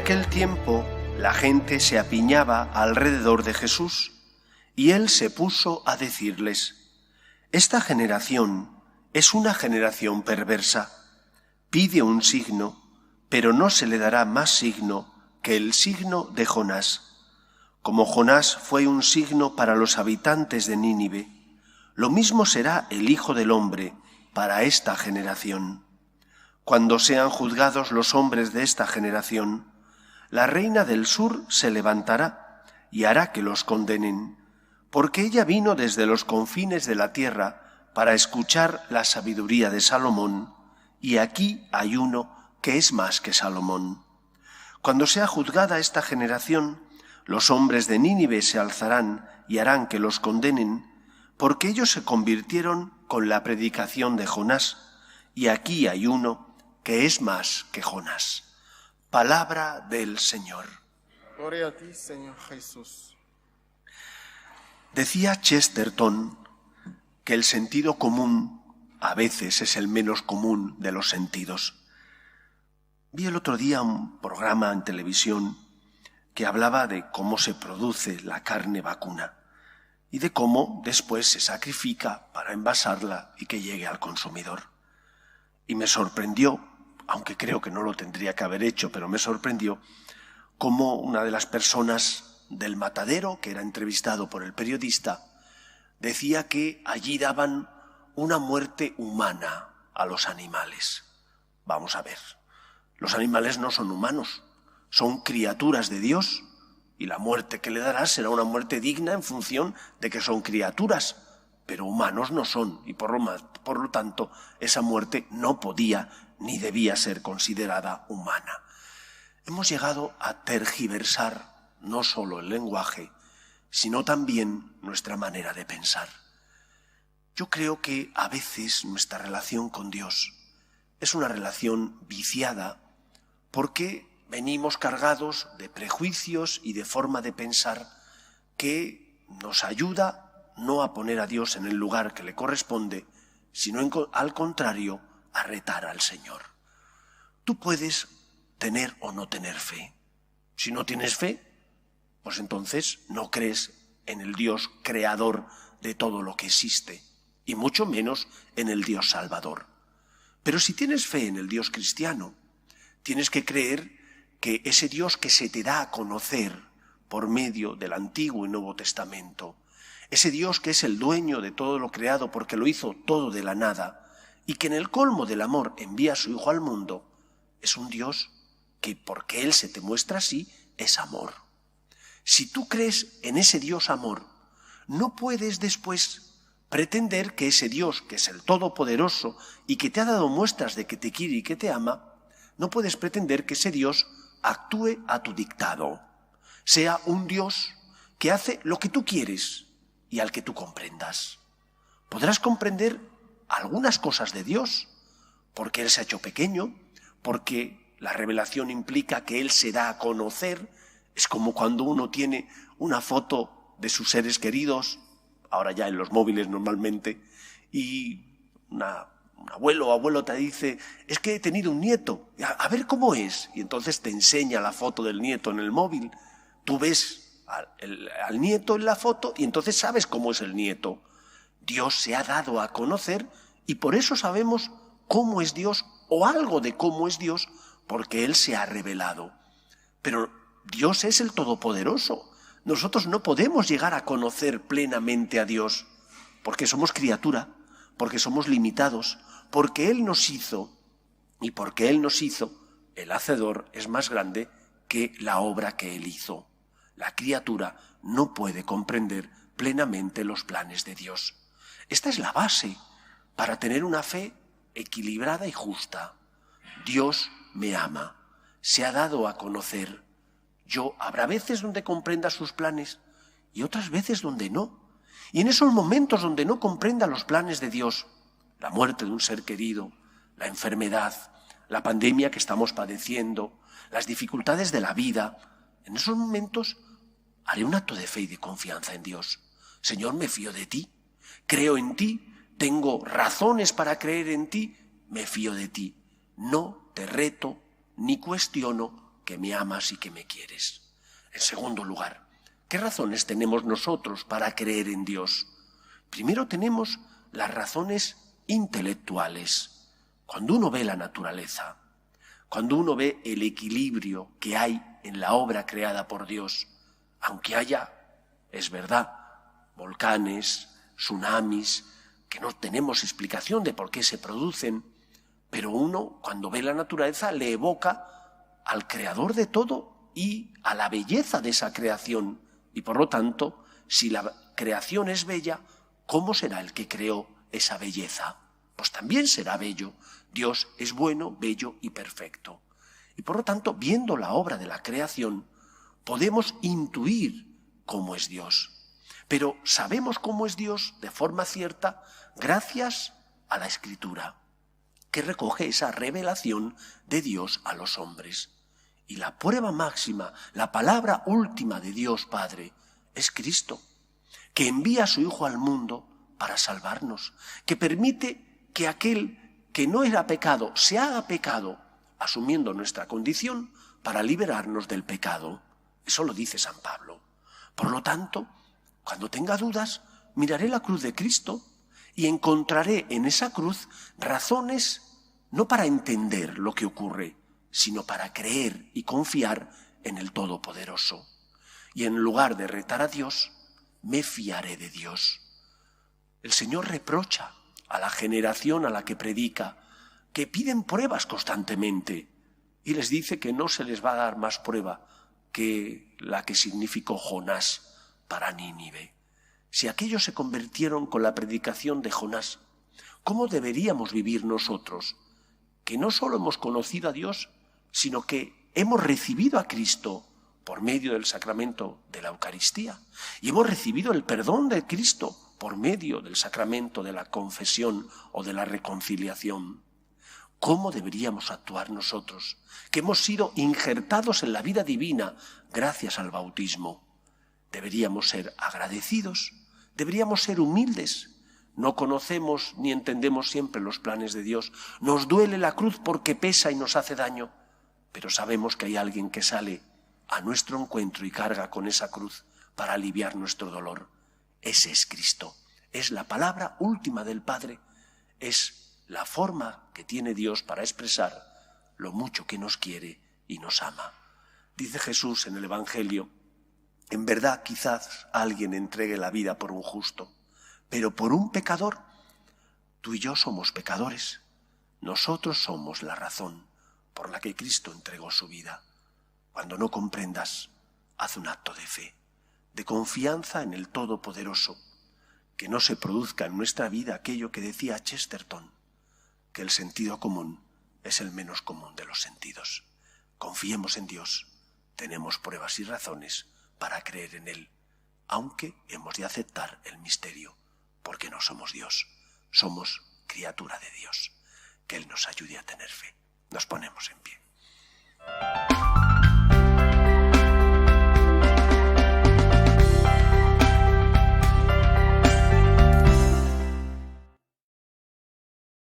aquel tiempo la gente se apiñaba alrededor de Jesús, y él se puso a decirles: «Esta generación es una generación perversa. Pide un signo, pero no se le dará más signo que el signo de Jonás. Como Jonás fue un signo para los habitantes de Nínive, lo mismo será el Hijo del Hombre para esta generación. Cuando sean juzgados los hombres de esta generación, la reina del sur se levantará y hará que los condenen, porque ella vino desde los confines de la tierra para escuchar la sabiduría de Salomón, y aquí hay uno que es más que Salomón. Cuando sea juzgada esta generación, los hombres de Nínive se alzarán y harán que los condenen, porque ellos se convirtieron con la predicación de Jonás, y aquí hay uno que es más que Jonás». Palabra del Señor. Gloria a ti, Señor Jesús. Decía Chesterton que el sentido común a veces es el menos común de los sentidos. Vi el otro día un programa en televisión que hablaba de cómo se produce la carne vacuna y de cómo después se sacrifica para envasarla y que llegue al consumidor. Y me sorprendió, aunque creo que no lo tendría que haber hecho, pero me sorprendió cómo una de las personas del matadero, que era entrevistado por el periodista, decía que allí daban una muerte humana a los animales. Vamos a ver, los animales no son humanos, son criaturas de Dios, y la muerte que le dará será una muerte digna en función de que son criaturas, pero humanos no son, y por lo tanto esa muerte no podía ni debía ser considerada humana. Hemos llegado a tergiversar no solo el lenguaje, sino también nuestra manera de pensar. Yo creo que a veces nuestra relación con Dios es una relación viciada porque venimos cargados de prejuicios y de forma de pensar que nos ayuda no a poner a Dios en el lugar que le corresponde, sino al contrario, a retar al Señor. Tú puedes tener o no tener fe. Si no tienes fe, pues entonces no crees en el Dios creador de todo lo que existe, y mucho menos en el Dios salvador. Pero si tienes fe en el Dios cristiano, tienes que creer que ese Dios que se te da a conocer por medio del Antiguo y Nuevo Testamento, ese Dios que es el dueño de todo lo creado porque lo hizo todo de la nada, y que en el colmo del amor envía a su Hijo al mundo, es un Dios que, porque Él se te muestra así, es amor. Si tú crees en ese Dios amor, no puedes después pretender que ese Dios, que es el Todopoderoso y que te ha dado muestras de que te quiere y que te ama, no puedes pretender que ese Dios actúe a tu dictado, sea un Dios que hace lo que tú quieres y al que tú comprendas. Podrás comprender algunas cosas de Dios, porque Él se ha hecho pequeño, porque la revelación implica que Él se da a conocer. Es como cuando uno tiene una foto de sus seres queridos, ahora ya en los móviles normalmente, y un abuelo o abuelo te dice: es que he tenido un nieto, a ver cómo es, y entonces te enseña la foto del nieto en el móvil. Tú ves al nieto en la foto y entonces sabes cómo es el nieto. Dios se ha dado a conocer y por eso sabemos cómo es Dios o algo de cómo es Dios, porque Él se ha revelado. Pero Dios es el Todopoderoso. Nosotros no podemos llegar a conocer plenamente a Dios porque somos criatura, porque somos limitados, porque Él nos hizo, y porque Él nos hizo, el Hacedor es más grande que la obra que Él hizo. La criatura no puede comprender plenamente los planes de Dios. Esta es la base para tener una fe equilibrada y justa. Dios me ama, se ha dado a conocer. Habrá veces donde comprenda sus planes y otras veces donde no. Y en esos momentos donde no comprenda los planes de Dios, la muerte de un ser querido, la enfermedad, la pandemia que estamos padeciendo, las dificultades de la vida, en esos momentos haré un acto de fe y de confianza en Dios. Señor, me fío de ti, creo en ti, tengo razones para creer en ti, me fío de ti. No te reto ni cuestiono que me amas y que me quieres. En segundo lugar, ¿qué razones tenemos nosotros para creer en Dios? Primero tenemos las razones intelectuales. Cuando uno ve la naturaleza, cuando uno ve el equilibrio que hay en la obra creada por Dios, aunque haya, es verdad, volcanes, tsunamis, que no tenemos explicación de por qué se producen, pero uno, cuando ve la naturaleza, le evoca al creador de todo y a la belleza de esa creación. Y por lo tanto, si la creación es bella, ¿cómo será el que creó esa belleza? Pues también será bello. Dios es bueno, bello y perfecto. Y por lo tanto, viendo la obra de la creación, podemos intuir cómo es Dios. Pero sabemos cómo es Dios de forma cierta gracias a la Escritura, que recoge esa revelación de Dios a los hombres. Y la prueba máxima, la palabra última de Dios Padre, es Cristo, que envía a su Hijo al mundo para salvarnos, que permite que aquel que no era pecado se haga pecado, asumiendo nuestra condición para liberarnos del pecado. Eso lo dice San Pablo. Por lo tanto, cuando tenga dudas, miraré la cruz de Cristo y encontraré en esa cruz razones no para entender lo que ocurre, sino para creer y confiar en el Todopoderoso. Y en lugar de retar a Dios, me fiaré de Dios. El Señor reprocha a la generación a la que predica, que piden pruebas constantemente, y les dice que no se les va a dar más prueba que la que significó Jonás para Nínive. Si aquellos se convirtieron con la predicación de Jonás, ¿cómo deberíamos vivir nosotros? Que no solo hemos conocido a Dios, sino que hemos recibido a Cristo por medio del sacramento de la Eucaristía y hemos recibido el perdón de Cristo por medio del sacramento de la confesión o de la reconciliación. ¿Cómo deberíamos actuar nosotros, que hemos sido injertados en la vida divina gracias al bautismo? Deberíamos ser agradecidos, deberíamos ser humildes. No conocemos ni entendemos siempre los planes de Dios. Nos duele la cruz porque pesa y nos hace daño, pero sabemos que hay alguien que sale a nuestro encuentro y carga con esa cruz para aliviar nuestro dolor. Ese es Cristo, es la palabra última del Padre, es la forma que tiene Dios para expresar lo mucho que nos quiere y nos ama. Dice Jesús en el Evangelio: en verdad quizás alguien entregue la vida por un justo, pero por un pecador, tú y yo somos pecadores. Nosotros somos la razón por la que Cristo entregó su vida. Cuando no comprendas, haz un acto de fe, de confianza en el Todopoderoso, que no se produzca en nuestra vida aquello que decía Chesterton, que el sentido común es el menos común de los sentidos. Confiemos en Dios, tenemos pruebas y razones para creer en Él, aunque hemos de aceptar el misterio, porque no somos Dios, somos criatura de Dios. Que Él nos ayude a tener fe. Nos ponemos en pie.